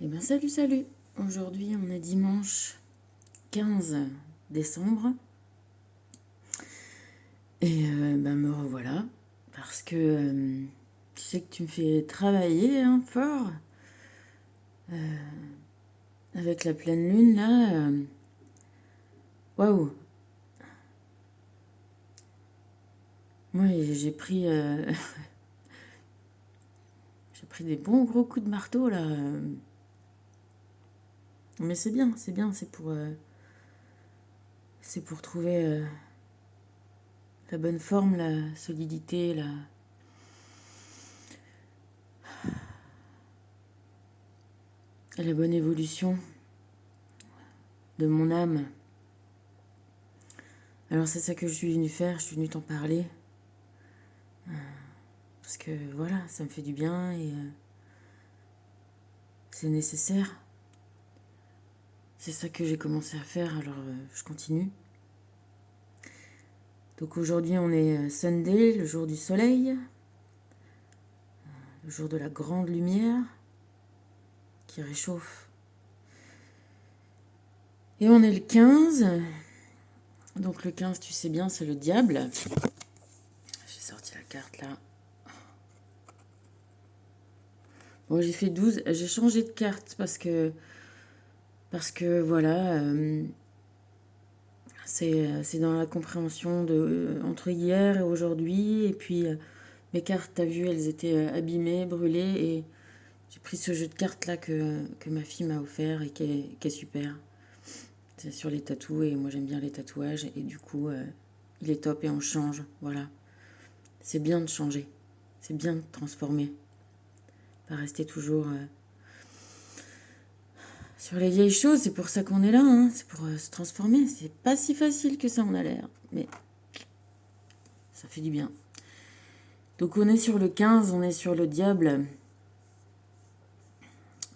Eh bien, salut, salut. Aujourd'hui, on est dimanche 15 décembre. Et ben, me revoilà. Parce que tu sais que tu me fais travailler hein, fort. Avec la pleine lune, là. Waouh. Moi, j'ai pris, j'ai pris des bons gros coups de marteau, là. Mais c'est bien. C'est pour trouver la bonne forme, la solidité, la bonne évolution de mon âme. Alors c'est ça que je suis venue faire, je suis venue t'en parler. Parce que voilà, ça me fait du bien et c'est nécessaire. C'est ça que j'ai commencé à faire, alors je continue. Donc aujourd'hui on est Sunday, le jour du soleil, le jour de la grande lumière qui réchauffe. Et on est le 15. Donc le 15, tu sais bien, c'est le diable. J'ai sorti la carte là. Bon, j'ai fait 12. J'ai changé de carte parce que voilà, c'est dans la compréhension entre hier et aujourd'hui. Et puis mes cartes, t'as vu, elles étaient abîmées, brûlées. Et j'ai pris ce jeu de cartes là que ma fille m'a offert et qui est super. C'est sur les tatous et moi j'aime bien les tatouages. Et du coup, il est top et on change. Voilà. C'est bien de changer. C'est bien de transformer. Pas rester toujours sur les vieilles choses. C'est pour ça qu'on est là. Hein. C'est pour se transformer. C'est pas si facile que ça on a l'air. Mais ça fait du bien. Donc on est sur le 15, on est sur le diable.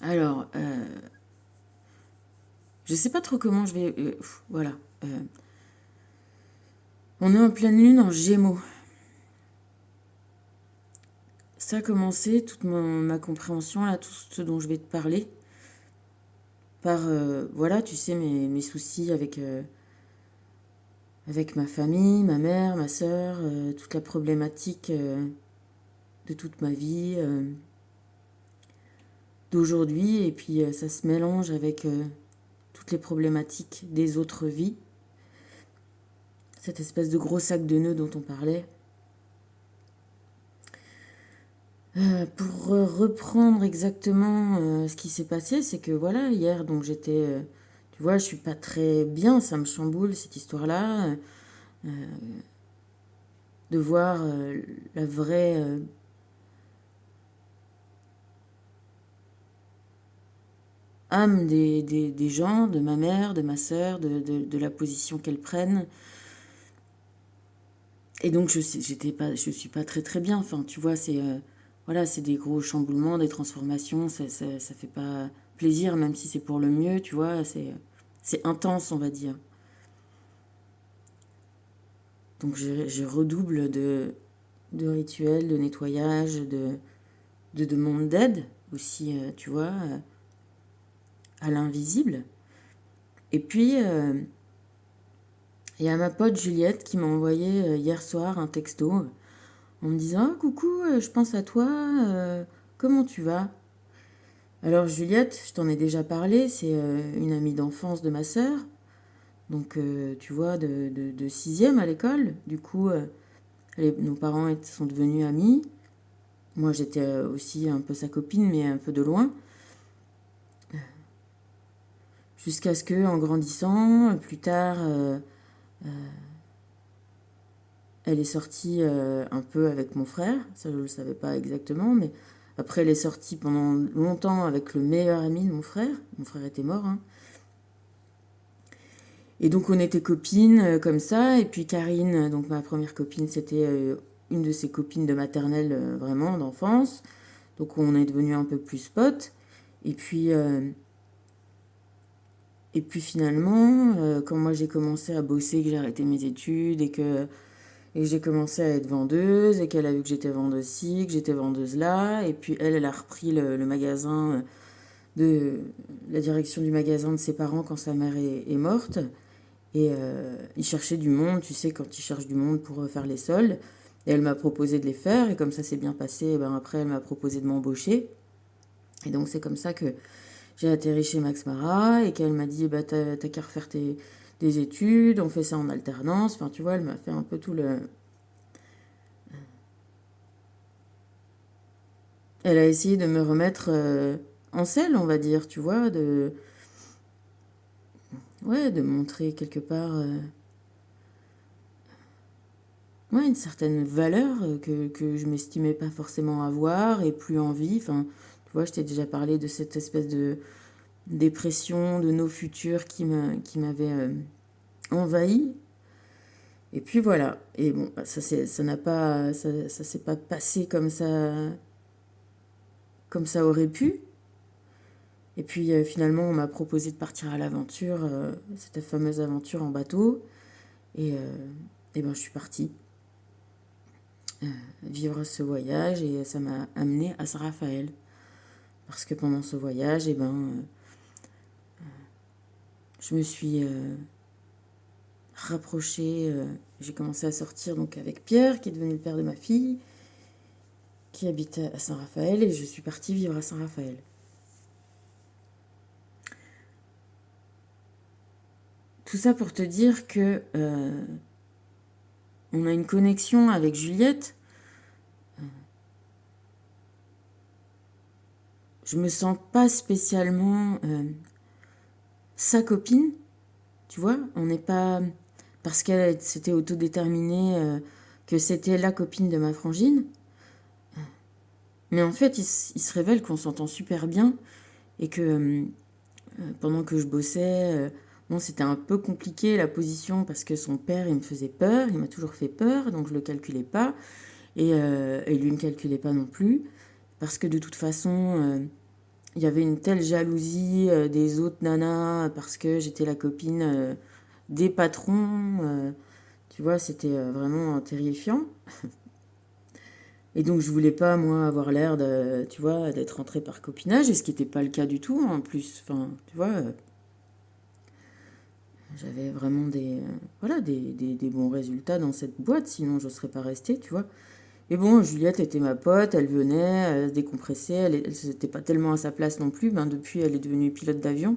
Alors, je sais pas trop comment je vais... voilà. On est en pleine lune en Gémeaux. Ça a commencé, toute ma compréhension, là, tout ce dont je vais te parler, par, voilà, tu sais, mes soucis avec ma famille, ma mère, ma sœur, toute la problématique de toute ma vie, d'aujourd'hui, et puis ça se mélange avec toutes les problématiques des autres vies. Cette espèce de gros sac de nœuds dont on parlait. Pour reprendre exactement ce qui s'est passé, c'est que voilà, hier, donc j'étais, tu vois, je suis pas très bien, ça me chamboule cette histoire-là, de voir la vraie âme des gens, de ma mère, de ma sœur, de la position qu'elles prennent. Et donc je suis pas très très bien. Enfin, tu vois, c'est voilà, c'est des gros chamboulements, des transformations. Ça fait pas plaisir, même si c'est pour le mieux, tu vois. C'est intense, on va dire. Donc je redouble de rituels, de nettoyage, de demandes d'aide aussi, tu vois, à l'invisible. Et puis il y a ma pote Juliette qui m'a envoyé hier soir un texto en me disant: «Ah, coucou, je pense à toi, comment tu vas?» Alors Juliette, je t'en ai déjà parlé, c'est une amie d'enfance de ma sœur, donc tu vois, de sixième à l'école. Du coup, nos parents sont devenus amis. Moi, j'étais aussi un peu sa copine, mais un peu de loin. Jusqu'à ce que, en grandissant, plus tard, elle est sortie un peu avec mon frère. Ça, je ne le savais pas exactement, mais après, elle est sortie pendant longtemps avec le meilleur ami de mon frère. Mon frère était mort, hein. Et donc, on était copines comme ça. Et puis, Karine, donc ma première copine, c'était une de ses copines de maternelle, vraiment, d'enfance. Donc, on est devenus un peu plus potes. Et puis, Et puis finalement, quand moi j'ai commencé à bosser, que j'ai arrêté mes études et que j'ai commencé à être vendeuse et qu'elle a vu que j'étais vendeuse ci, que j'étais vendeuse là, et puis elle a repris le magasin de la direction du magasin de ses parents quand sa mère est morte. Et il cherchait du monde, tu sais, quand il cherche du monde pour faire les soldes. Et elle m'a proposé de les faire. Et comme ça s'est bien passé, ben après, elle m'a proposé de m'embaucher. Et donc, c'est comme ça que j'ai atterri chez Max Mara et qu'elle m'a dit, bah, t'as qu'à refaire des études, on fait ça en alternance. Enfin, tu vois, elle m'a fait un peu tout le... Elle a essayé de me remettre en selle, on va dire, tu vois, ouais, de montrer quelque part ouais, une certaine valeur que je m'estimais pas forcément avoir et plus envie. Enfin, tu vois, je t'ai déjà parlé de cette espèce de dépression de nos futurs qui m'avait envahi. Et puis voilà. Et bon, bah, ça n'a pas, ça s'est pas passé comme ça aurait pu. Et puis finalement, on m'a proposé de partir à l'aventure, cette fameuse aventure en bateau. Et ben, je suis partie vivre ce voyage et ça m'a amené à Saint-Raphaël. Parce que pendant ce voyage, eh ben, je me suis rapprochée. J'ai commencé à sortir donc avec Pierre, qui est devenu le père de ma fille, qui habite à Saint-Raphaël, et je suis partie vivre à Saint-Raphaël. Tout ça pour te dire que on a une connexion avec Juliette. Je me sens pas spécialement sa copine, tu vois. On n'est pas parce qu'elle s'était autodéterminée que c'était la copine de ma frangine. Mais en fait, il se révèle qu'on s'entend super bien et que pendant que je bossais, bon, c'était un peu compliqué la position parce que son père, il me faisait peur, il m'a toujours fait peur, donc je le calculais pas et lui ne calculait pas non plus parce que de toute façon, il y avait une telle jalousie des autres nanas parce que j'étais la copine des patrons, tu vois, c'était vraiment terrifiant. Et donc je voulais pas moi avoir l'air de, tu vois, d'être rentrée par copinage, et ce qui n'était pas le cas du tout en plus. Enfin, tu vois, j'avais vraiment voilà, des bons résultats dans cette boîte, sinon je ne serais pas restée, tu vois. Mais bon, Juliette était ma pote, elle venait, elle se décompressait, elle n'était pas tellement à sa place non plus. Ben, depuis, elle est devenue pilote d'avion.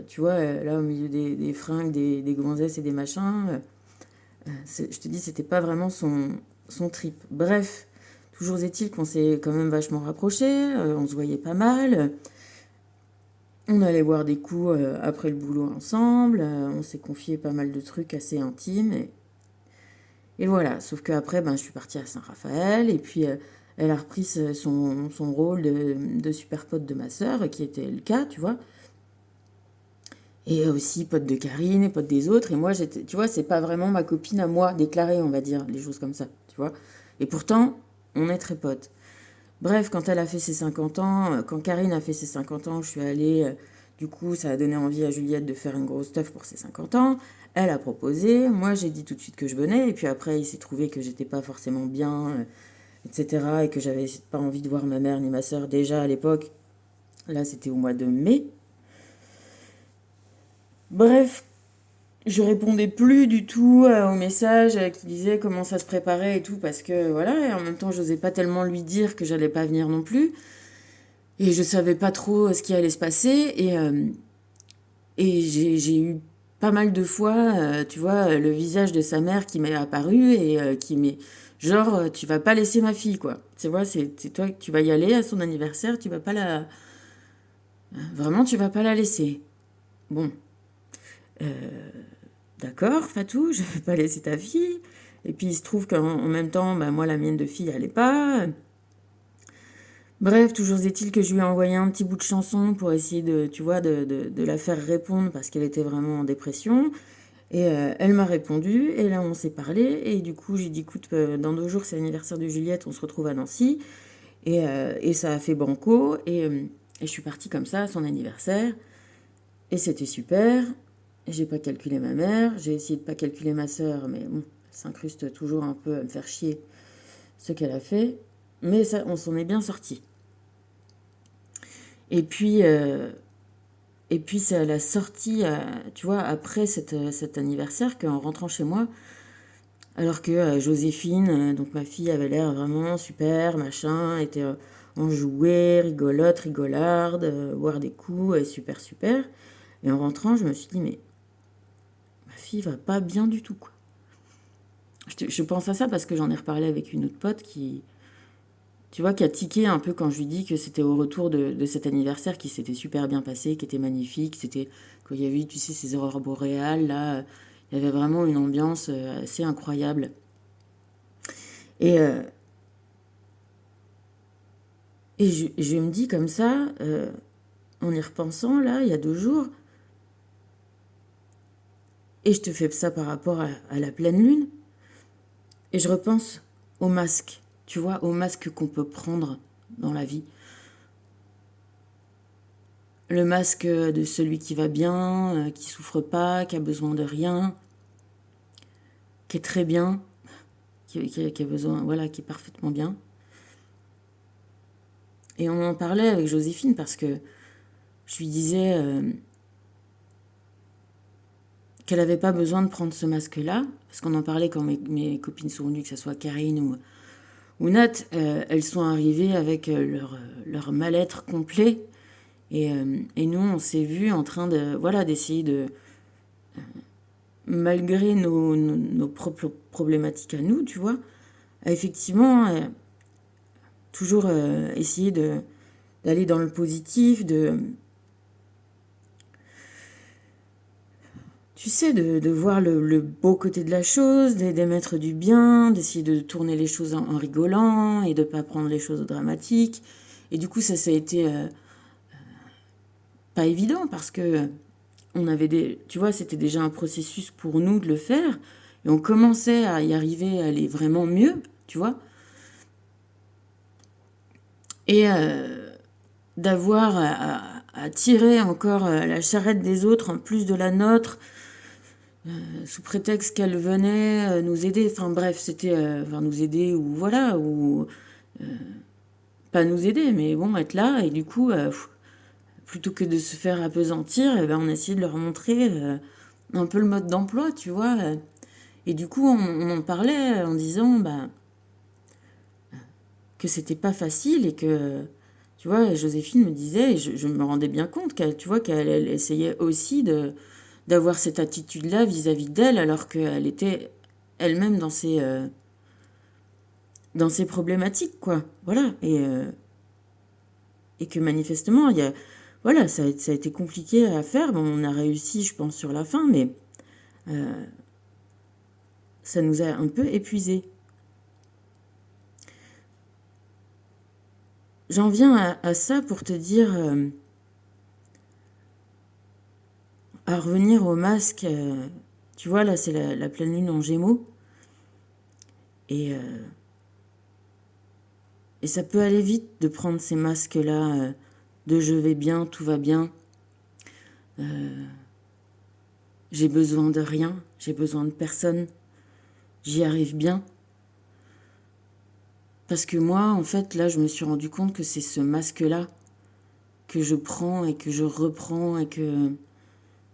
Tu vois, là, au milieu des fringues, des gonzesses et des machins, je te dis, c'était pas vraiment son trip. Bref, toujours est-il qu'on s'est quand même vachement rapprochés, on se voyait pas mal. On allait boire des coups après le boulot ensemble, on s'est confié pas mal de trucs assez intimes. Et voilà, sauf qu'après, ben, je suis partie à Saint-Raphaël, et puis elle a repris son rôle de super pote de ma sœur, qui était le cas, tu vois. Et aussi pote de Karine et pote des autres. Et moi, j'étais, tu vois, c'est pas vraiment ma copine à moi déclarée, on va dire, les choses comme ça, tu vois. Et pourtant, on est très potes. Bref, quand elle a fait ses 50 ans, quand Karine a fait ses 50 ans, je suis allée, du coup, ça a donné envie à Juliette de faire une grosse teuf pour ses 50 ans. Elle a proposé, moi j'ai dit tout de suite que je venais, et puis après il s'est trouvé que j'étais pas forcément bien, etc. Et que j'avais pas envie de voir ma mère ni ma soeur déjà à l'époque. Là, c'était au mois de mai. Bref, je répondais plus du tout aux messages qui disaient comment ça se préparait et tout, parce que voilà, et en même temps, j'osais pas tellement lui dire que j'allais pas venir non plus. Et je savais pas trop ce qui allait se passer. Et j'ai eu pas mal de fois, tu vois, le visage de sa mère qui m'est apparu et qui m'est... Genre, tu vas pas laisser ma fille, quoi. Tu vois, c'est toi, tu vas y aller à son anniversaire, tu vas pas la... Vraiment, tu vas pas la laisser. Bon, d'accord, Fatou, je vais pas laisser ta fille. Et puis, il se trouve qu'en même temps, bah, moi, la mienne de fille, elle est pas. Bref, toujours est-il que je lui ai envoyé un petit bout de chanson pour essayer de, tu vois, de la faire répondre parce qu'elle était vraiment en dépression. Et elle m'a répondu, et là on s'est parlé, et du coup j'ai dit, écoute, dans 2 jours c'est l'anniversaire de Juliette, on se retrouve à Nancy, et ça a fait banco, et je suis partie comme ça à son anniversaire, et c'était super. J'ai pas calculé ma mère, j'ai essayé de pas calculer ma sœur, mais bon, elle s'incruste toujours un peu à me faire chier ce qu'elle a fait, mais ça, on s'en est bien sorti. Et puis, euh, et puis c'est à la sortie, tu vois, après cet anniversaire, qu'en rentrant chez moi, alors que Joséphine, donc ma fille, avait l'air vraiment super, machin, était enjouée, rigolote, rigolarde, boire des coups, super, super. Et en rentrant, je me suis dit, mais ma fille va pas bien du tout, quoi. Je pense à ça parce que j'en ai reparlé avec une autre pote qui, tu vois, qui a tiqué un peu quand je lui dis que c'était au retour de cet anniversaire qui s'était super bien passé, qui était magnifique. C'était quand il y avait eu, tu sais, ces aurores boréales, là, il y avait vraiment une ambiance assez incroyable. Et, euh, et je me dis comme ça, en y repensant, là, il y a 2 jours, et je te fais ça par rapport à la pleine lune, et je repense au masque, tu vois, au masque qu'on peut prendre dans la vie. Le masque de celui qui va bien, qui souffre pas, qui a besoin de rien, qui est très bien, qui a besoin, voilà, qui est parfaitement bien. Et on en parlait avec Joséphine parce que je lui disais qu'elle n'avait pas besoin de prendre ce masque-là, parce qu'on en parlait quand mes copines sont venues, que ce soit Karine ou Nat, elles sont arrivées avec leur mal-être complet. Et nous, on s'est vus en train de, voilà, d'essayer de, malgré nos propres problématiques à nous, tu vois, effectivement, toujours essayer d'aller dans le positif, tu sais, de voir le beau côté de la chose, d'émettre du bien, d'essayer de tourner les choses en rigolant et de pas prendre les choses dramatiques. Et du coup, ça a été pas évident parce que on avait tu vois, c'était déjà un processus pour nous de le faire et on commençait à y arriver, à aller vraiment mieux, tu vois. Et d'avoir à tirer encore la charrette des autres en plus de la nôtre, sous prétexte qu'elle venait nous aider. Enfin bref, c'était enfin, nous aider ou voilà, ou pas nous aider, mais bon, être là. Et du coup, plutôt que de se faire appesantir, eh ben, on essayait de leur montrer un peu le mode d'emploi, tu vois. Et du coup, on en parlait en disant bah, que c'était pas facile et que, tu vois, Joséphine me disait, et je me rendais bien compte qu'elle, tu vois, qu'elle essayait aussi d'avoir cette attitude-là vis-à-vis d'elle, alors qu'elle était elle-même dans ses problématiques, quoi. Voilà. Et que manifestement, voilà, ça a été compliqué à faire. Bon, on a réussi, je pense, sur la fin, mais ça nous a un peu épuisés. J'en viens à ça pour te dire, à revenir au masque. Tu vois, là, c'est la pleine lune en Gémeaux. Et, euh, et ça peut aller vite de prendre ces masques-là, de je vais bien, tout va bien. J'ai besoin de rien, j'ai besoin de personne. J'y arrive bien. Parce que moi, en fait, là, je me suis rendu compte que c'est ce masque-là que je prends et que je reprends et que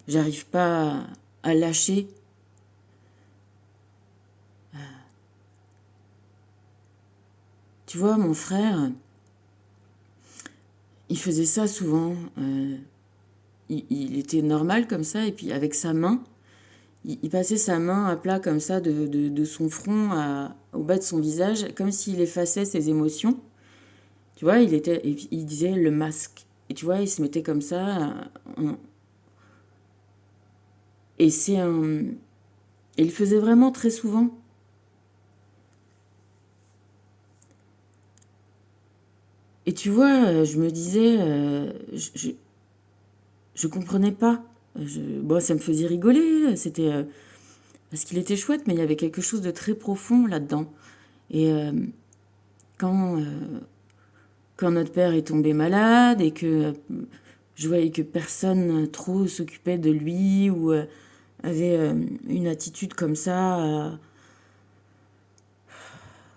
j'arrive pas à lâcher. Tu vois, mon frère, il faisait ça souvent. Il était normal comme ça, et puis avec sa main, il passait sa main à plat comme ça de son front au bas de son visage, comme s'il effaçait ses émotions. Tu vois, et puis il disait le masque. Et tu vois, il se mettait comme ça. Et c'est un. Et il le faisait vraiment très souvent. Et tu vois, je me disais, je comprenais pas. Bon, ça me faisait rigoler, c'était parce qu'il était chouette, mais il y avait quelque chose de très profond là-dedans. Et quand, euh, quand notre père est tombé malade et que je voyais que personne trop s'occupait de lui ou avait une attitude comme ça,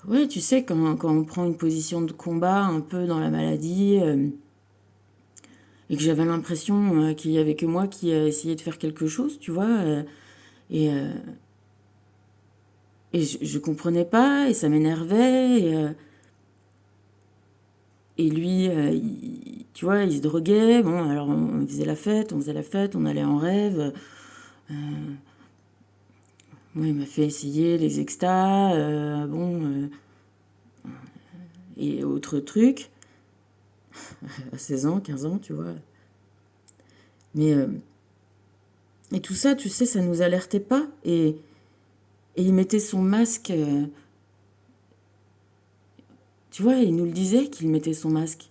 ouais, tu sais, quand on prend une position de combat un peu dans la maladie, et que j'avais l'impression qu'il y avait que moi qui essayais de faire quelque chose, tu vois. Et, euh, et je comprenais pas, et ça m'énervait. Et lui, tu vois, il se droguait. Bon, alors on faisait la fête, on faisait la fête, on allait en rêve. Moi, il m'a fait essayer les extas, et autres trucs, à 16 ans, 15 ans, tu vois. Mais, et tout ça, tu sais, ça nous alertait pas. Et il mettait son masque, tu vois, il nous le disait qu'il mettait son masque.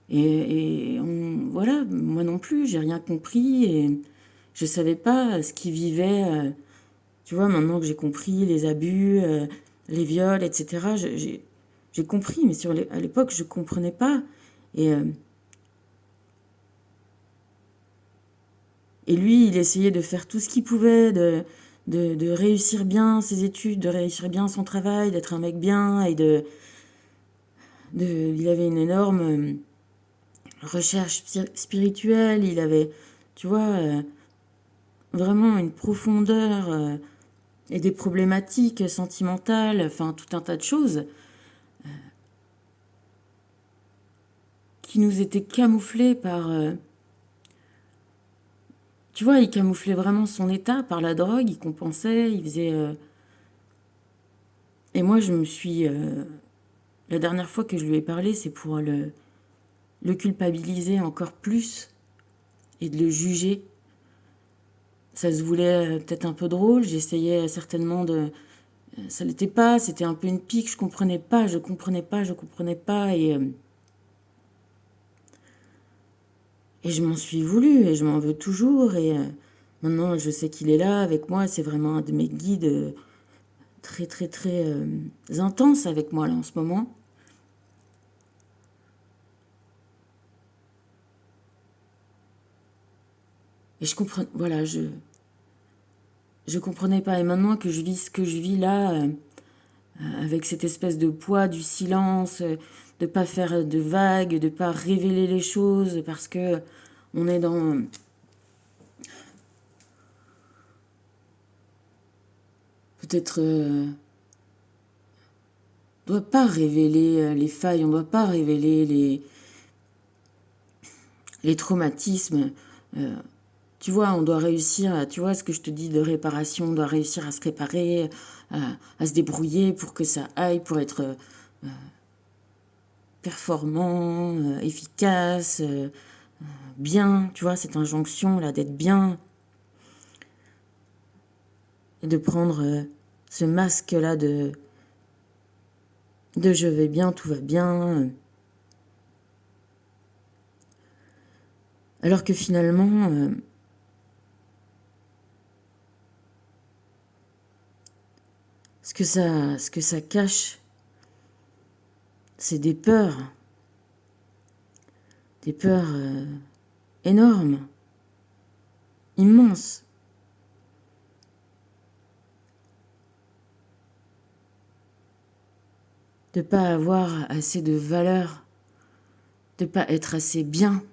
Voilà, moi non plus, j'ai rien compris et je savais pas ce qu'il vivait. Tu vois, maintenant que j'ai compris les abus, les viols, etc., j'ai compris, mais à l'époque, je comprenais pas. Et, euh, et lui, il essayait de faire tout ce qu'il pouvait, de réussir bien ses études, de réussir bien son travail, d'être un mec bien, il avait une énorme recherche spirituelle, il avait, tu vois, vraiment une profondeur et des problématiques sentimentales, enfin tout un tas de choses qui nous étaient camouflées par... tu vois, il camouflait vraiment son état par la drogue, il compensait, il faisait... Et moi, je me suis... la dernière fois que je lui ai parlé, c'est pour le culpabiliser encore plus et de le juger. Ça se voulait peut-être un peu drôle, j'essayais certainement de... Ça l'était pas, c'était un peu une pique, je comprenais pas, je comprenais pas, je comprenais pas. Et je m'en suis voulu et je m'en veux toujours. Et maintenant, je sais qu'il est là avec moi. C'est vraiment un de mes guides très, très, très intense avec moi là en ce moment. Et je comprends, voilà, je comprenais pas. Et maintenant que je vis ce que je vis là, avec cette espèce de poids du silence, de pas faire de vagues, de pas révéler les choses parce que on est dans peut-être on doit pas révéler les failles, on doit pas révéler les traumatismes. euh, Tu vois, on doit réussir, tu vois ce que je te dis de réparation, on doit réussir à se réparer, à se débrouiller pour que ça aille, pour être performant, efficace, bien, tu vois, cette injonction là d'être bien et de prendre ce masque là de je vais bien, tout va bien. Alors que finalement, ce que ça cache, c'est des peurs énormes, immenses. De pas avoir assez de valeur, de pas être assez bien.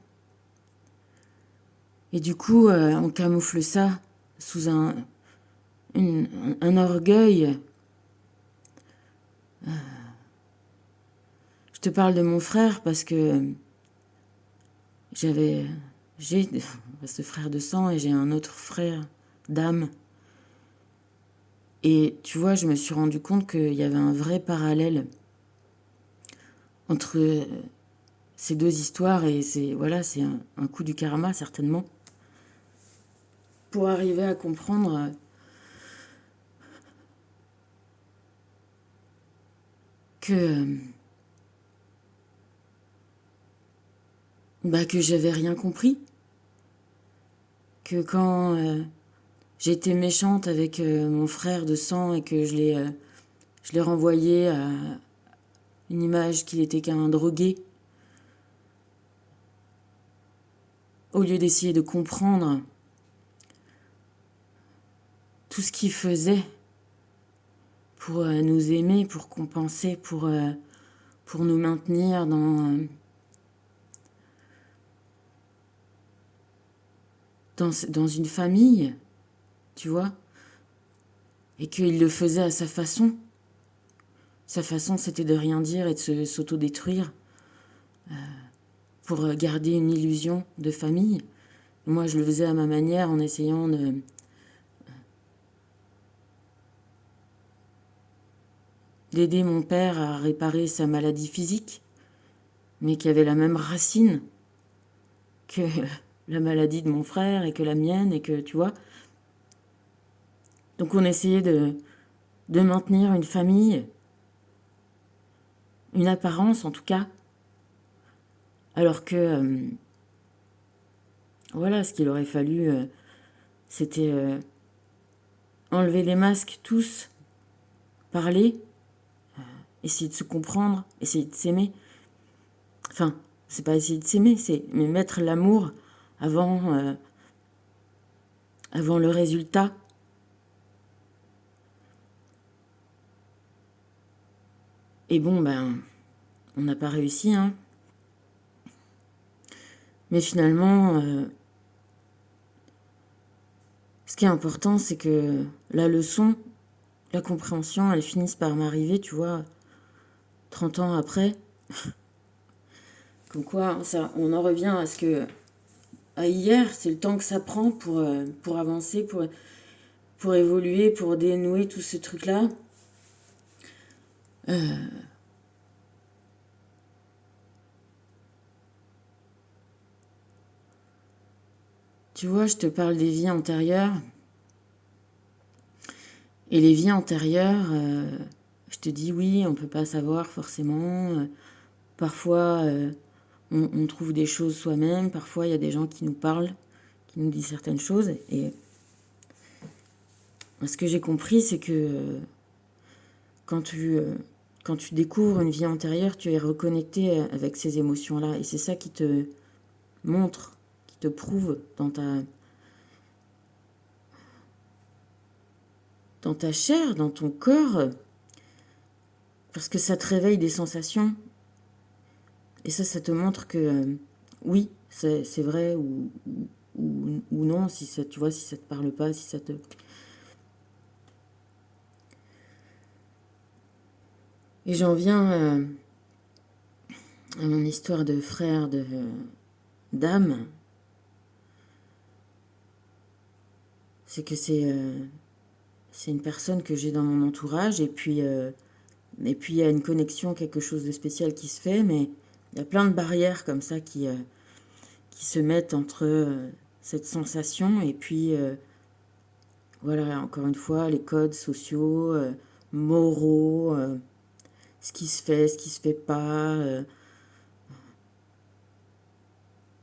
Et du coup, on camoufle ça sous un orgueil. Je te parle de mon frère parce que j'ai ce frère de sang et j'ai un autre frère d'âme. Et tu vois, je me suis rendu compte qu'il y avait un vrai parallèle entre ces deux histoires et c'est un coup du karma certainement pour arriver à comprendre que que j'avais rien compris, que quand j'étais méchante avec mon frère de sang et que je l'ai renvoyé à une image qu'il était qu'un drogué, au lieu d'essayer de comprendre tout ce qu'il faisait pour nous aimer, pour compenser, pour nous maintenir dans une famille, tu vois, et qu'il le faisait à sa façon. Sa façon, c'était de rien dire et de s'autodétruire pour garder une illusion de famille. Moi, je le faisais à ma manière en essayant d'aider mon père à réparer sa maladie physique, mais qui avait la même racine que la maladie de mon frère et que la mienne, et que, tu vois. Donc on essayait de maintenir une famille, une apparence en tout cas, alors que, voilà, ce qu'il aurait fallu, c'était enlever les masques tous, parler, essayer de se comprendre, essayer de s'aimer. Enfin, c'est pas essayer de s'aimer, c'est mais mettre l'amour avant, avant le résultat. Et bon, ben, on n'a pas réussi, hein. Mais finalement, ce qui est important, c'est que la leçon, la compréhension, elle finisse par m'arriver, tu vois, 30 ans après. Comme quoi, ça, on en revient à ce que... À hier, c'est le temps que ça prend pour avancer, pour évoluer, pour dénouer tout ce truc-là. Tu vois, je te parle des vies antérieures. Et les vies antérieures, je te dis oui, on ne peut pas savoir forcément. Parfois, on trouve des choses soi-même. Parfois, il y a des gens qui nous parlent, qui nous disent certaines choses. Et ce que j'ai compris, c'est que quand tu découvres une vie antérieure, tu es reconnecté avec ces émotions-là. Et c'est ça qui te montre, qui te prouve dans ta chair, dans ton corps, parce que ça te réveille des sensations. Et ça te montre que oui, c'est vrai ou non, si ça, tu vois, si ça te parle pas, si ça te... Et j'en viens à mon histoire de frère d'âme. C'est que c'est une personne que j'ai dans mon entourage, et puis il y a une connexion, quelque chose de spécial qui se fait, mais il y a plein de barrières comme ça qui se mettent entre cette sensation et puis voilà, encore une fois, les codes sociaux, moraux, ce qui se fait pas.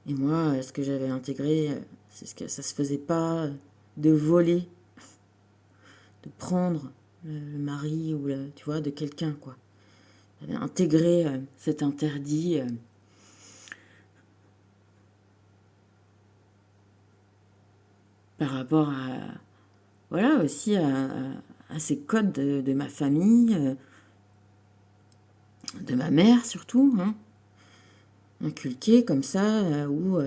Et moi, ce que j'avais intégré, c'est ce que ça se faisait pas de voler, de prendre le mari ou tu vois, de quelqu'un, quoi. J'avais intégré cet interdit par rapport à, voilà, aussi à ces codes de ma famille, de ma mère surtout, hein, inculqués comme ça, où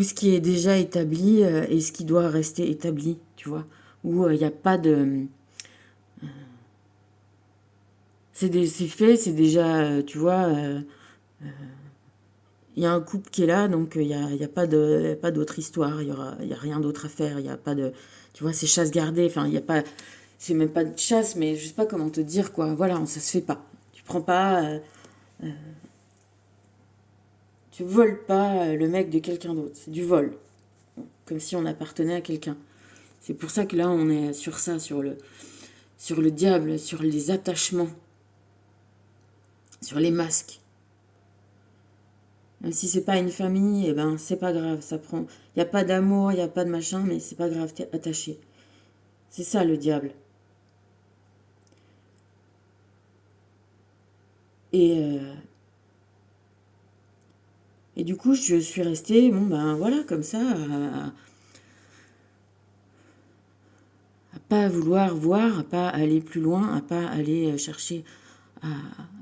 ce qui est déjà établi et ce qui doit rester établi, tu vois, où il n'y a pas de... c'est fait, c'est déjà, tu vois, il y a un couple qui est là, donc y a pas d'autre histoire, y a rien d'autre à faire, il n'y a pas de... Tu vois, c'est chasse gardée, enfin, il n'y a pas... C'est même pas de chasse, mais je sais pas comment te dire, quoi. Voilà, ça se fait pas. Tu prends pas... tu voles pas le mec de quelqu'un d'autre. C'est du vol. Comme si on appartenait à quelqu'un. C'est pour ça que là, on est sur ça, sur le diable, sur les attachements, sur les masques. Même si c'est pas une famille, eh ben c'est pas grave, ça prend. Il y a pas d'amour, il y a pas de machin, mais c'est pas grave, t'es attaché. C'est ça le diable. Et et du coup, je suis restée, bon ben voilà, comme ça, à pas vouloir voir, à pas aller plus loin, à pas aller chercher à...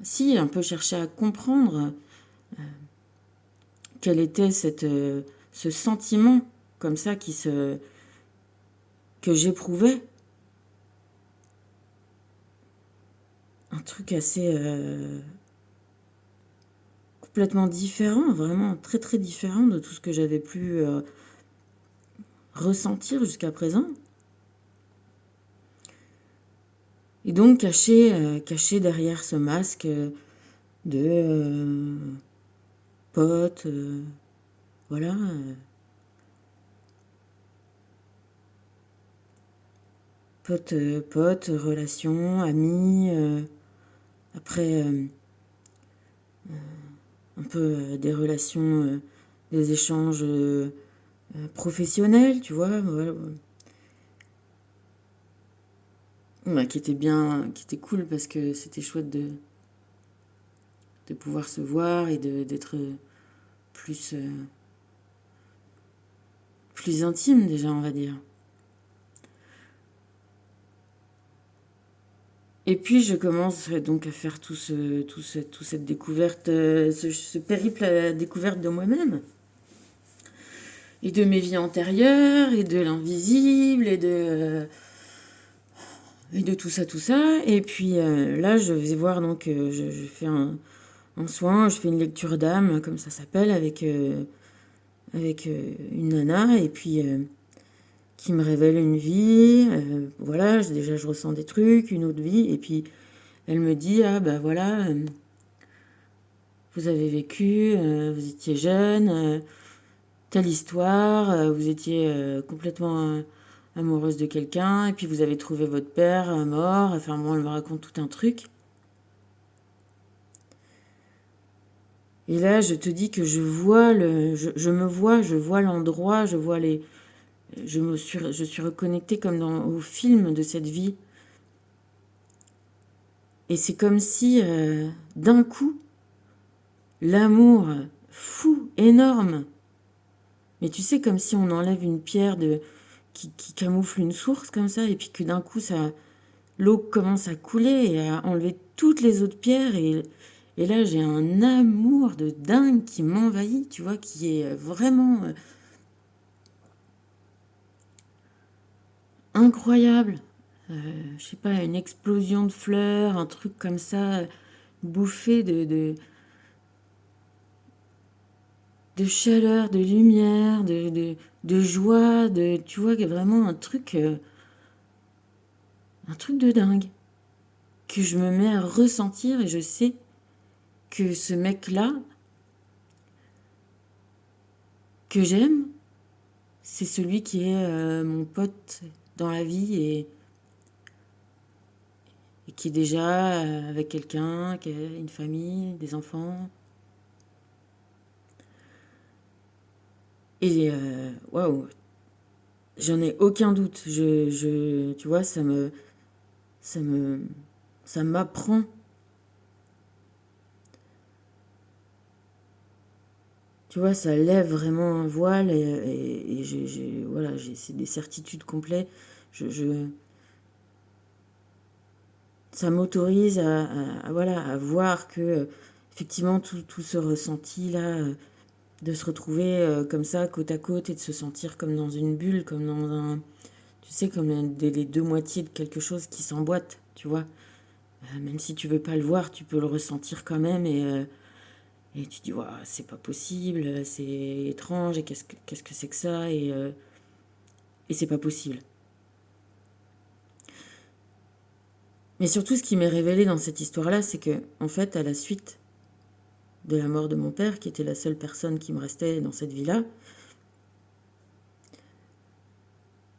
Si, un peu chercher à comprendre quel était ce sentiment comme ça que j'éprouvais. Un truc assez complètement différent, vraiment très très différent de tout ce que j'avais pu ressentir jusqu'à présent. Et donc caché derrière ce masque de pote, voilà. Pote, relation, ami, après un peu des relations, des échanges professionnels, tu vois, voilà. Bah, qui était cool parce que c'était chouette de pouvoir se voir et d'être plus, plus intime déjà, on va dire. Et puis je commence donc à faire toute cette découverte, ce périple à la découverte de moi-même. Et de mes vies antérieures, et de l'invisible, et de tout ça, tout ça. Et puis là, je vais voir, donc, je fais un soin, je fais une lecture d'âme, comme ça s'appelle, avec une nana, et puis qui me révèle une vie. Voilà, déjà, je ressens des trucs, une autre vie, et puis elle me dit, ah bah voilà, vous avez vécu, vous étiez jeune, telle histoire, vous étiez complètement amoureuse de quelqu'un, et puis vous avez trouvé votre père mort, enfin bon, elle me raconte tout un truc. Et là, je te dis que je vois je vois l'endroit, je vois je suis reconnectée comme au film de cette vie. Et c'est comme si, d'un coup, l'amour fou, énorme, mais tu sais, comme si on enlève une pierre qui camoufle une source comme ça, et puis que d'un coup, l'eau commence à couler et à enlever toutes les autres pierres. Et là, j'ai un amour de dingue qui m'envahit, tu vois, qui est vraiment incroyable. Je sais pas, une explosion de fleurs, un truc comme ça, bouffé de chaleur, de lumière, de joie, tu vois, vraiment un truc de dingue que je me mets à ressentir. Et je sais que ce mec-là, que j'aime, c'est celui qui est mon pote dans la vie et qui est déjà avec quelqu'un, qui a une famille, des enfants. Et waouh, j'en ai aucun doute. Tu vois, ça me, ça m'apprend. Tu vois, ça lève vraiment un voile et voilà, c'est des certitudes complètes. Je, ça m'autorise voilà, à voir que effectivement tout ce ressenti là, de se retrouver comme ça côte à côte et de se sentir comme dans une bulle, comme dans un, tu sais, comme les deux moitiés de quelque chose qui s'emboîte, tu vois. Même si tu veux pas le voir, tu peux le ressentir quand même et tu dis, ouais, c'est pas possible, c'est étrange et qu'est-ce que c'est que ça et c'est pas possible. Mais surtout, ce qui m'est révélé dans cette histoire-là, c'est que, en fait, à la suite de la mort de mon père, qui était la seule personne qui me restait dans cette vie-là,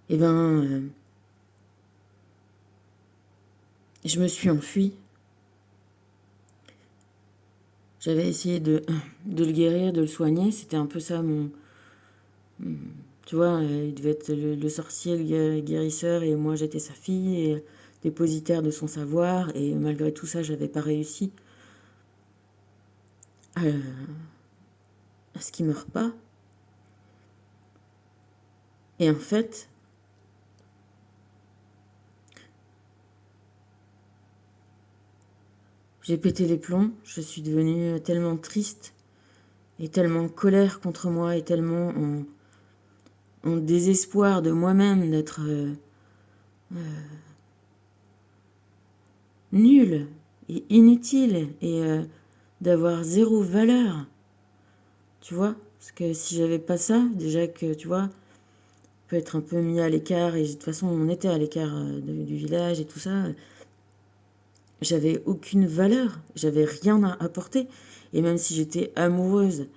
eh ben, je me suis enfuie. J'avais essayé de le guérir, de le soigner. C'était un peu ça tu vois, il devait être le sorcier, le guérisseur, et moi j'étais sa fille, et dépositaire de son savoir, et malgré tout ça, j'avais pas réussi à, à ce qu'il meure pas. Et en fait, J'ai pété les plombs, je suis devenue tellement triste et tellement en colère contre moi et tellement en désespoir de moi-même d'être nulle et inutile et d'avoir zéro valeur, tu vois. Parce que si j'avais pas ça, déjà que, tu vois, peut être un peu mis à l'écart, et de toute façon on était à l'écart du village et tout ça, j'avais aucune valeur, j'avais rien à apporter. Et même si j'étais amoureuse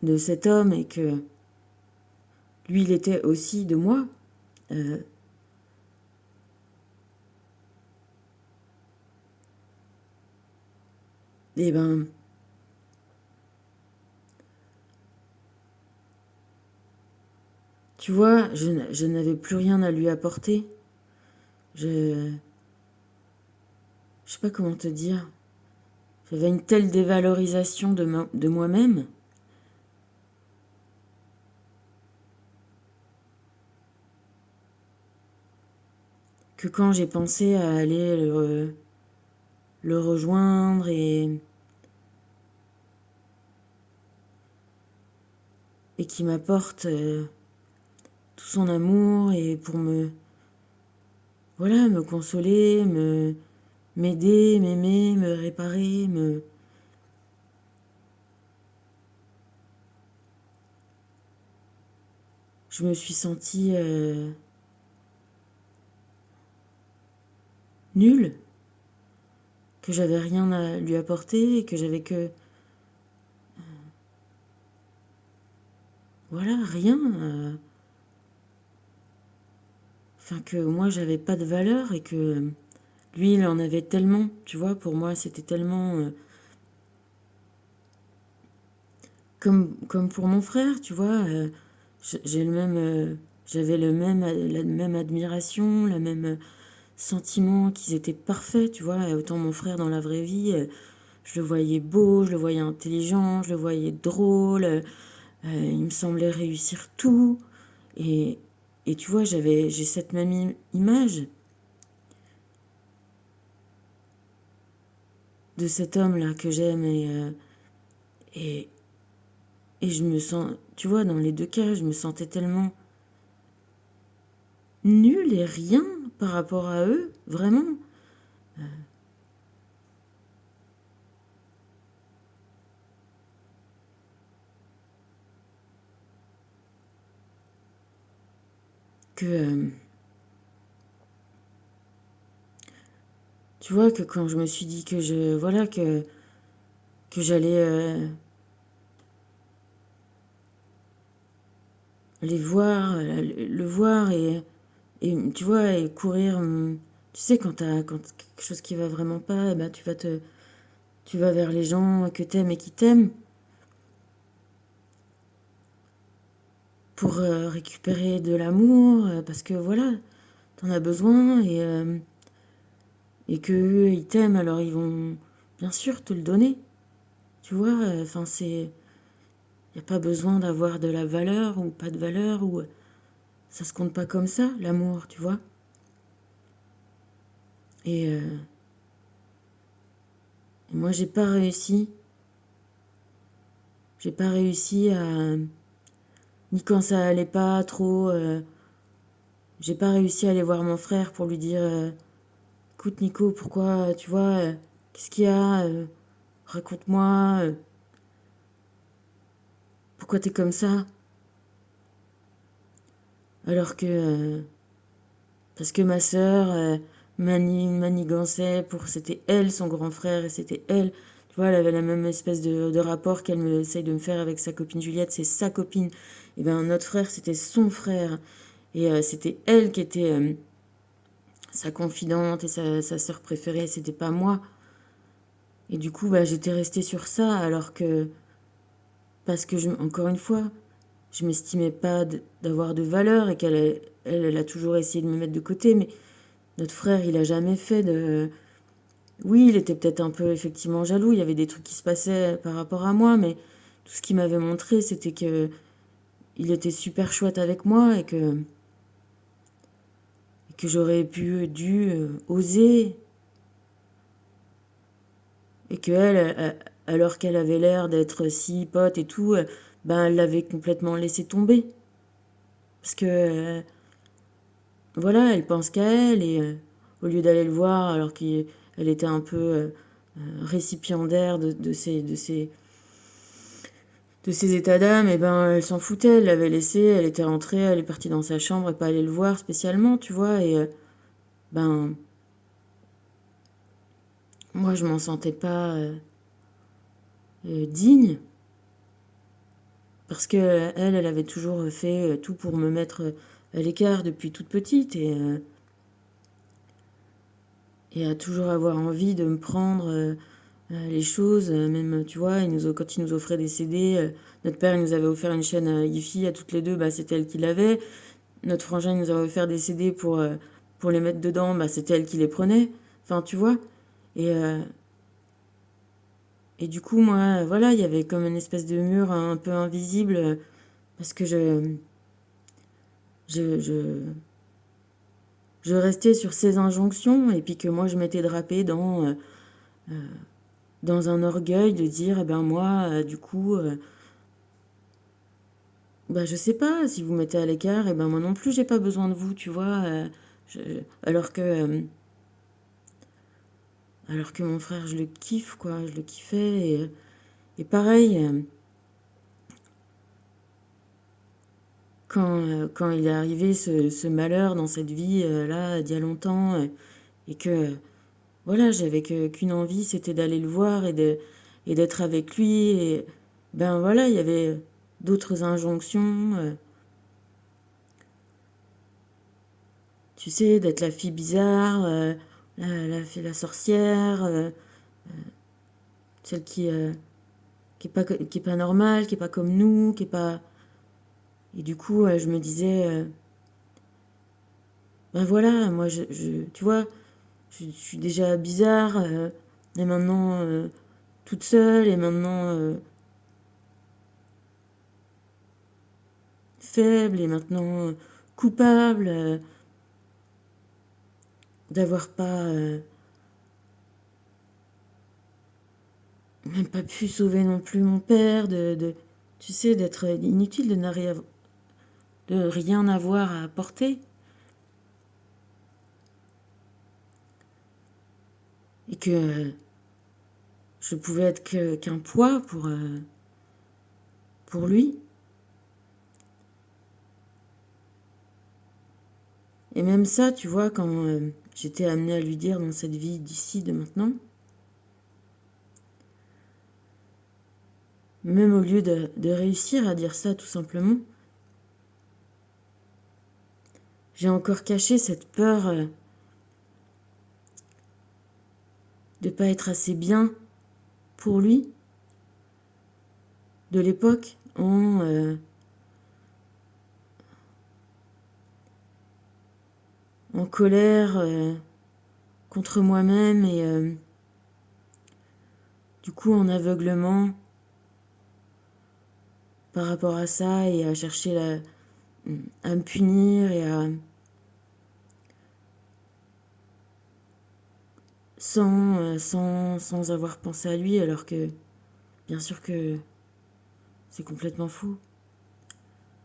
de cet homme et que lui il était aussi de moi, euh, et ben tu vois, je n'avais plus rien à lui apporter. Je je sais pas comment te dire. J'avais une telle dévalorisation de moi-même que quand j'ai pensé à aller le rejoindre et qui m'apporte tout son amour et pour me, voilà, me consoler, m'aider, m'aimer, me réparer, je me suis sentie nulle, que j'avais rien à lui apporter et que j'avais que, voilà, rien. Enfin, que moi, j'avais pas de valeur et que lui, il en avait tellement, tu vois, pour moi, c'était tellement... comme pour mon frère, tu vois, j'ai le même... j'avais la même admiration, le même sentiment qu'ils étaient parfaits, tu vois. Et autant mon frère dans la vraie vie, je le voyais beau, je le voyais intelligent, je le voyais drôle, il me semblait réussir tout. Et, et tu vois, j'ai cette même image de cet homme-là que j'aime et, et je me sens, tu vois, dans les deux cas, je me sentais tellement nulle et rien par rapport à eux, vraiment. Que, tu vois, que quand je me suis dit que voilà, que j'allais les voir, le voir et tu vois, et courir, tu sais, quand quelque chose qui va vraiment pas, eh ben, tu vas vers les gens que t'aimes et qui t'aiment pour récupérer de l'amour, parce que voilà, t'en as besoin et que eux, ils t'aiment, alors ils vont bien sûr te le donner. Tu vois, enfin, y a pas besoin d'avoir de la valeur ou pas de valeur, ou ça se compte pas comme ça, l'amour, tu vois. Et, et moi, j'ai pas réussi à, ni quand ça allait pas trop, j'ai pas réussi à aller voir mon frère pour lui dire, écoute Nico, pourquoi, tu vois, qu'est-ce qu'il y a, raconte-moi, pourquoi t'es comme ça, alors que parce que ma sœur manigançait pour... C'était elle, son grand frère, et c'était elle. Tu vois, elle avait la même espèce de rapport qu'elle me essaye de me faire avec sa copine Juliette. C'est sa copine. Et bien, notre frère, c'était son frère. Et c'était elle qui était sa confidente et sa sœur préférée. C'était pas moi. Et du coup, bah, j'étais restée sur ça, alors que... Parce que, encore une fois, je m'estimais pas d'avoir de valeur et elle a toujours essayé de me mettre de côté, mais notre frère, il a jamais fait de... Oui, il était peut-être un peu effectivement jaloux, il y avait des trucs qui se passaient par rapport à moi, mais tout ce qu'il m'avait montré, c'était que il était super chouette avec moi et que j'aurais dû oser Et que elle, alors qu'elle avait l'air d'être si pote et tout, ben elle l'avait complètement laissé tomber. Parce que, voilà, elle pense qu'à elle, et au lieu d'aller le voir, alors qu'elle était un peu récipiendaire de ses états d'âme, et ben elle s'en foutait, elle l'avait laissé, elle était rentrée, elle est partie dans sa chambre et pas allée le voir spécialement, tu vois, et ben moi je m'en sentais pas digne, parce que elle avait toujours fait tout pour me mettre à l'écart depuis toute petite, et à toujours avoir envie de me prendre les choses, même, tu vois, quand il nous offrait des CD, notre père il nous avait offert une chaîne hi-fi à toutes les deux, bah, c'était elle qui l'avait. Notre frangin il nous avait offert des CD pour les mettre dedans, bah, c'était elle qui les prenait. Enfin, tu vois. Et, euh, et du coup, moi, voilà, il y avait comme une espèce de mur un peu invisible, parce que je, je, je restais sur ces injonctions, et puis que moi, je m'étais drapée dans un orgueil de dire, eh ben moi, du coup, bah je sais pas, si vous mettez à l'écart, eh ben moi non plus, j'ai pas besoin de vous, tu vois. Je- alors que, euh, alors que mon frère, je le kiffe, quoi, je le kiffais. Et pareil, quand il est arrivé ce malheur dans cette vie, là, d'il y a longtemps, et que, voilà, j'avais qu'une envie, c'était d'aller le voir et d'être avec lui. Et ben voilà, il y avait d'autres injonctions. Tu sais, d'être la fille bizarre, la sorcière, celle qui est pas normale, qui est pas comme nous, qui est pas. Et du coup, je me disais, ben voilà, moi, tu vois, je suis déjà bizarre, et maintenant toute seule, et maintenant faible, et maintenant coupable d'avoir pas, même pas pu sauver non plus mon père, tu sais, d'être inutile, de rien avoir à apporter. Et que je pouvais être qu'un poids pour lui. Et même ça, tu vois, quand j'étais amenée à lui dire dans cette vie d'ici, de maintenant, même au lieu de réussir à dire ça tout simplement, j'ai encore caché cette peur de pas être assez bien pour lui de l'époque en colère contre moi-même, et du coup en aveuglement par rapport à ça, et à chercher à me punir, et sans avoir pensé à lui, alors que bien sûr que c'est complètement fou.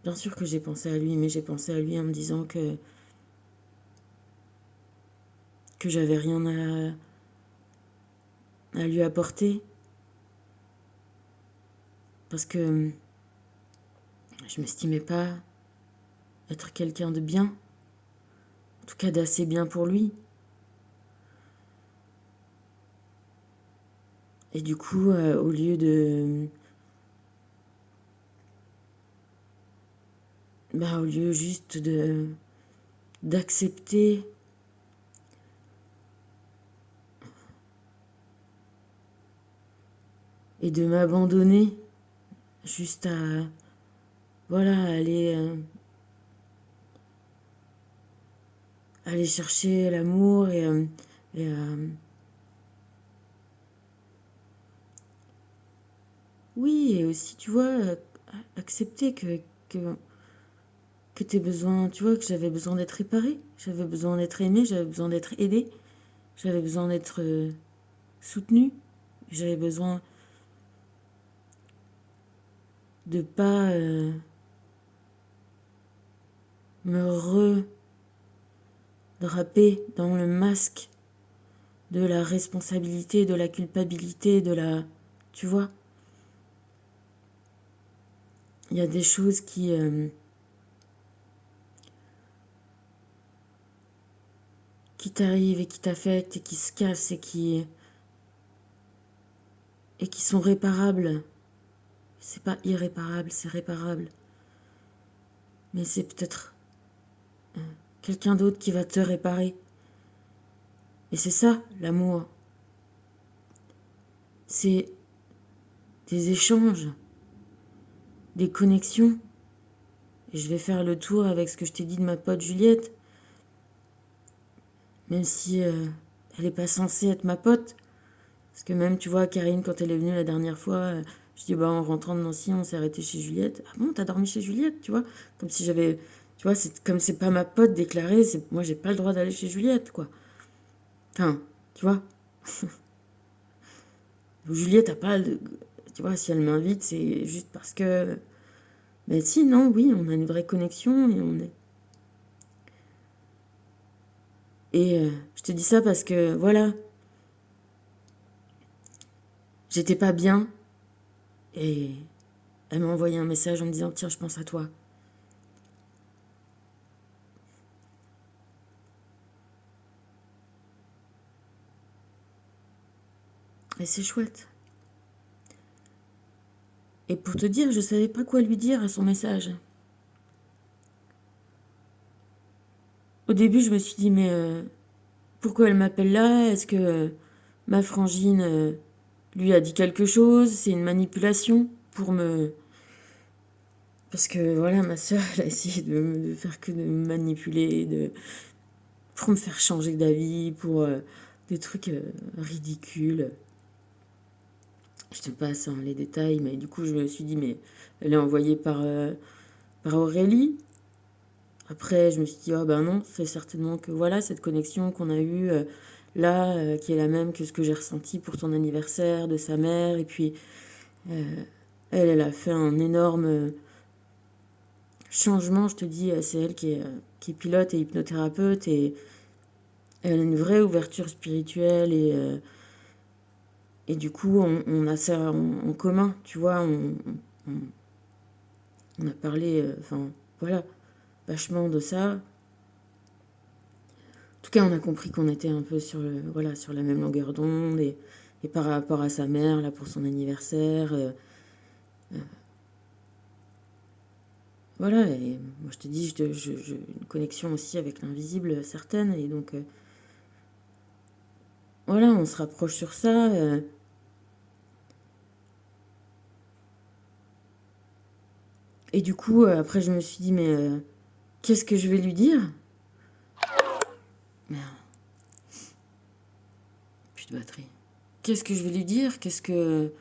Bien sûr que j'ai pensé à lui, mais j'ai pensé à lui en me disant que j'avais rien à lui apporter, parce que je m'estimais pas être quelqu'un de bien, en tout cas d'assez bien pour lui. Et du coup, au lieu au lieu juste d'accepter et de m'abandonner juste à, voilà, aller chercher l'amour, et oui, et aussi, tu vois, accepter que, que t'aies besoin, tu vois, que j'avais besoin d'être réparée, j'avais besoin d'être aimée, j'avais besoin d'être aidée, j'avais besoin d'être soutenue. J'avais besoin de pas me redraper dans le masque de la responsabilité, de la culpabilité, de la... Tu vois? Il y a des choses qui t'arrivent et qui t'affectent et qui se cassent et qui sont réparables. C'est pas irréparable, c'est réparable. Mais c'est peut-être quelqu'un d'autre qui va te réparer. Et c'est ça, l'amour. C'est des échanges, des connexions. Et je vais faire le tour avec ce que je t'ai dit de ma pote Juliette. Même si elle n'est pas censée être ma pote. Parce que même, tu vois, Karine, quand elle est venue la dernière fois, je dis, bah, en rentrant de Nancy, on s'est arrêté chez Juliette. Ah bon, t'as dormi chez Juliette, tu vois? Comme si j'avais... Tu vois, comme c'est pas ma pote déclarée, moi, j'ai pas le droit d'aller chez Juliette, quoi. Enfin, tu vois? Juliette a pas... Tu vois, si elle m'invite, c'est juste parce que... Mais si, non, oui, on a une vraie connexion et on est... Et je te dis ça parce que, voilà, j'étais pas bien. Et elle m'a envoyé un message en me disant, tiens, je pense à toi. Et c'est chouette. Et pour te dire, je savais pas quoi lui dire à son message. Au début, je me suis dit, mais pourquoi elle m'appelle là? Est-ce que ma frangine lui a dit quelque chose? C'est une manipulation pour me... Parce que voilà, ma soeur, elle a essayé de faire que de me manipuler, pour me faire changer d'avis, pour des trucs ridicules. Je te passe les détails, mais du coup, je me suis dit, mais elle est envoyée par Aurélie. Après, je me suis dit, oh ben non, c'est certainement que voilà, cette connexion qu'on a eue là, qui est la même que ce que j'ai ressenti pour ton anniversaire de sa mère. Et puis, elle a fait un énorme changement, je te dis, c'est elle qui est pilote et hypnothérapeute. Et elle a une vraie ouverture spirituelle. Et du coup, on a ça en commun, tu vois. On a parlé, enfin, voilà, vachement de ça. En tout cas, on a compris qu'on était un peu voilà, sur la même longueur d'onde et par rapport à sa mère, là, pour son anniversaire. Voilà, et moi je te dis, une connexion aussi avec l'invisible certaine, et donc voilà, on se rapproche sur ça. Et du coup, après, je me suis dit, mais qu'est-ce que je vais lui dire? Merde, plus de batterie. Qu'est-ce que je vais lui dire? Est-ce que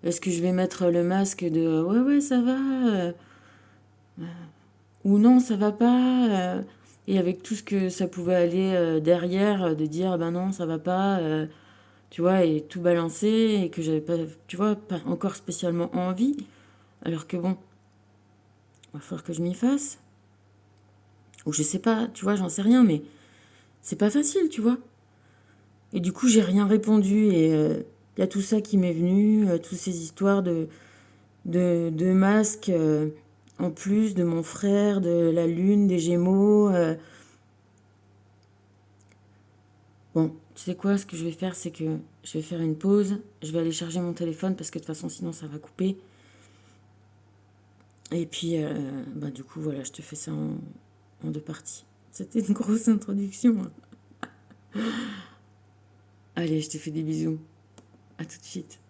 je vais mettre le masque de ouais, ouais, ça va ou non, ça va pas et avec tout ce que ça pouvait aller derrière, de dire ben non, ça va pas, tu vois, et tout balancer et que j'avais pas, tu vois, pas encore spécialement envie, alors que bon, il va falloir que je m'y fasse. Ou je sais pas, tu vois, j'en sais rien, mais c'est pas facile, tu vois. Et du coup, j'ai rien répondu et il y a tout ça qui m'est venu, toutes ces histoires de masques, en plus de mon frère, de la lune, des Gémeaux. Bon, tu sais quoi, ce que je vais faire, c'est que je vais faire une pause. Je vais aller charger mon téléphone parce que de toute façon, sinon, ça va couper. Et puis, bah, du coup, voilà, je te fais ça en deux parties. C'était une grosse introduction, hein. Allez, je te fais des bisous. À tout de suite.